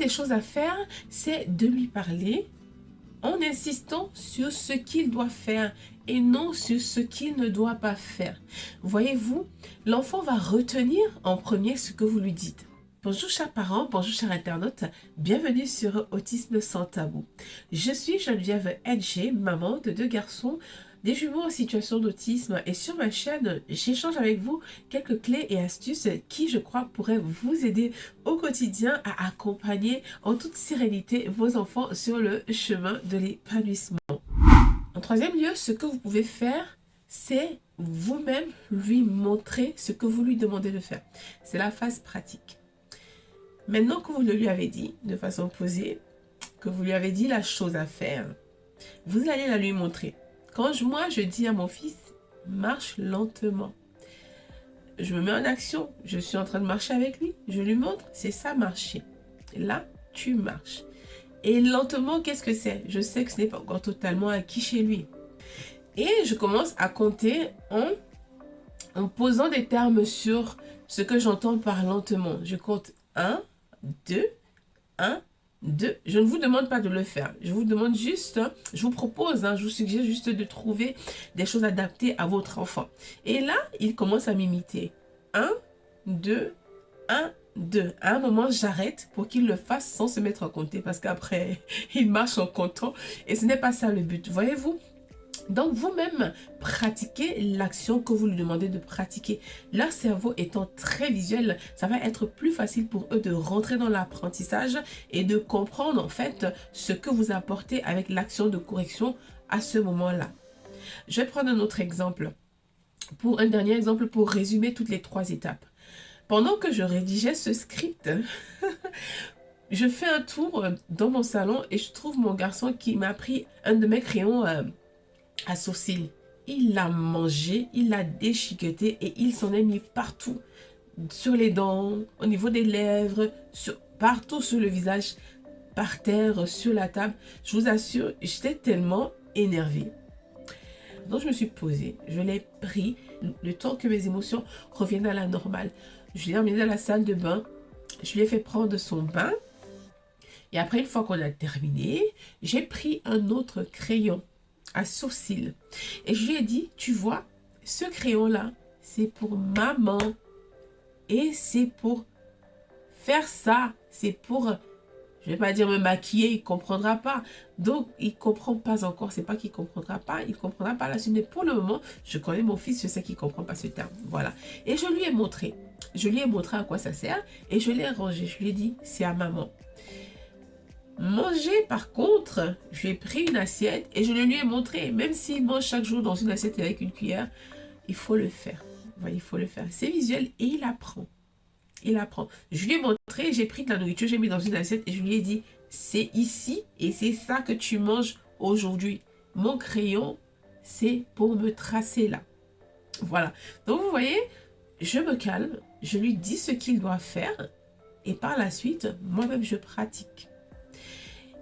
des choses à faire, c'est de lui parler en insistant sur ce qu'il doit faire et non sur ce qu'il ne doit pas faire. Voyez-vous, l'enfant va retenir en premier ce que vous lui dites. Bonjour chers parents, bonjour chers internautes, bienvenue sur Autisme sans tabou. Je suis Geneviève Edger, maman de 2 garçons, des jumeaux en situation d'autisme, et sur ma chaîne, j'échange avec vous quelques clés et astuces qui, je crois, pourraient vous aider au quotidien à accompagner en toute sérénité vos enfants sur le chemin de l'épanouissement. En troisième lieu, ce que vous pouvez faire, c'est vous-même lui montrer ce que vous lui demandez de faire. C'est la phase pratique. Maintenant que vous le lui avez dit de façon posée, que vous lui avez dit la chose à faire, vous allez la lui montrer. Quand moi je dis à mon fils, marche lentement. Je me mets en action, je suis en train de marcher avec lui, je lui montre, c'est ça marcher. Là, tu marches. Et lentement, qu'est-ce que c'est? Je sais que ce n'est pas encore totalement acquis chez lui. Et je commence à compter en posant des termes sur ce que j'entends par lentement. Je compte 1, 2, 1, 2. Je ne vous demande pas de le faire. Je vous demande juste, je vous propose, je vous suggère juste de trouver des choses adaptées à votre enfant. Et là, il commence à m'imiter. 1, 2, 1, 2. À un moment, j'arrête pour qu'il le fasse sans se mettre à compter parce qu'après, il marche en comptant et ce n'est pas ça le but. Voyez-vous? Donc, vous-même, pratiquez l'action que vous lui demandez de pratiquer. Leur cerveau étant très visuel, ça va être plus facile pour eux de rentrer dans l'apprentissage et de comprendre en fait ce que vous apportez avec l'action de correction à ce moment-là. Je vais prendre un autre exemple. Un dernier exemple pour résumer toutes les 3 étapes. Pendant que je rédigeais ce script, je fais un tour dans mon salon et je trouve mon garçon qui m'a pris un de mes crayons à sourcils. Il l'a mangé, il l'a déchiqueté et il s'en est mis partout. Sur les dents, au niveau des lèvres, partout sur le visage, par terre, sur la table. Je vous assure, j'étais tellement énervée. Donc je me suis posée, je l'ai pris, le temps que mes émotions reviennent à la normale. Je l'ai emmené dans la salle de bain, je lui ai fait prendre son bain. Et après, une fois qu'on a terminé, j'ai pris un autre crayon à sourcils. Et je lui ai dit, tu vois, ce crayon-là, c'est pour maman. Et c'est pour faire ça. C'est pour, je vais pas dire me maquiller, il comprendra pas. Donc, il comprend pas encore. C'est pas qu'il comprendra pas, il comprendra pas la suite. Mais pour le moment, je connais mon fils, je sais qu'il comprend pas ce terme. Voilà. Et je lui ai montré. Je lui ai montré à quoi ça sert. Et je l'ai rangé. Je lui ai dit, c'est à maman. Manger, par contre, j'ai pris une assiette et je le lui ai montré. Même s'il mange chaque jour dans une assiette avec une cuillère, il faut le faire. Il faut le faire. C'est visuel et il apprend. Il apprend. Je lui ai montré, j'ai pris de la nourriture, j'ai mis dans une assiette et je lui ai dit, c'est ici et c'est ça que tu manges aujourd'hui. Mon crayon, c'est pour me tracer là. Voilà. Donc, vous voyez, je me calme, je lui dis ce qu'il doit faire et par la suite, moi-même, je pratique.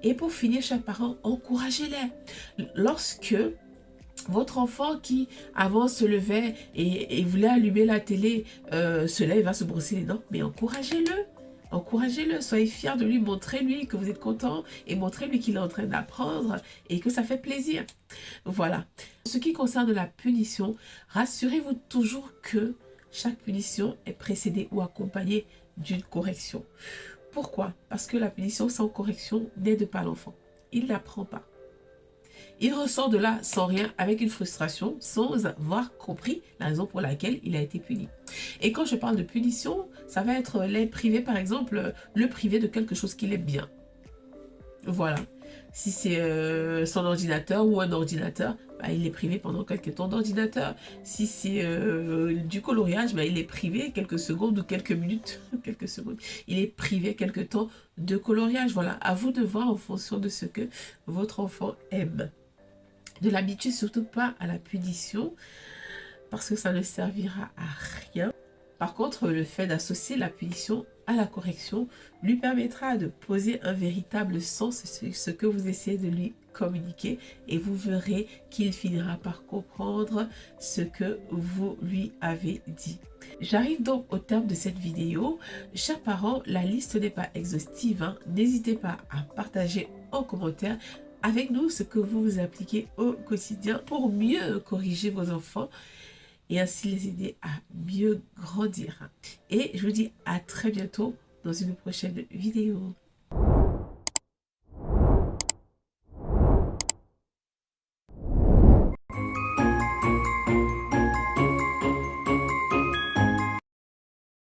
Et pour finir, chers parents, encouragez-les. Lorsque votre enfant qui avant se levait et voulait allumer la télé, se lève, va se brosser les dents, mais encouragez-le. Encouragez-le, soyez fiers de lui, montrez-lui que vous êtes content et montrez-lui qu'il est en train d'apprendre et que ça fait plaisir. Voilà. En ce qui concerne la punition, rassurez-vous toujours que chaque punition est précédée ou accompagnée d'une correction. Pourquoi? Parce que la punition sans correction n'aide pas l'enfant. Il n'apprend pas. Il ressort de là sans rien, avec une frustration, sans avoir compris la raison pour laquelle il a été puni. Et quand je parle de punition, ça va être les priver, par exemple, le priver de quelque chose qu'il aime bien. Voilà. Si c'est son ordinateur ou un ordinateur, il est privé pendant quelques temps d'ordinateur. Si c'est du coloriage, il est privé quelques secondes ou quelques minutes. Quelques secondes. Il est privé quelques temps de coloriage. Voilà. À vous de voir en fonction de ce que votre enfant aime. Ne l'habituez surtout pas à la punition parce que ça ne servira à rien. Par contre, le fait d'associer la punition à la correction lui permettra de poser un véritable sens sur ce que vous essayez de lui communiquer et vous verrez qu'il finira par comprendre ce que vous lui avez dit. J'arrive donc au terme de cette vidéo. Chers parents, la liste n'est pas exhaustive, hein. N'hésitez pas à partager en commentaire avec nous ce que vous appliquez au quotidien pour mieux corriger vos enfants et ainsi les aider à mieux grandir. Et je vous dis à très bientôt dans une prochaine vidéo.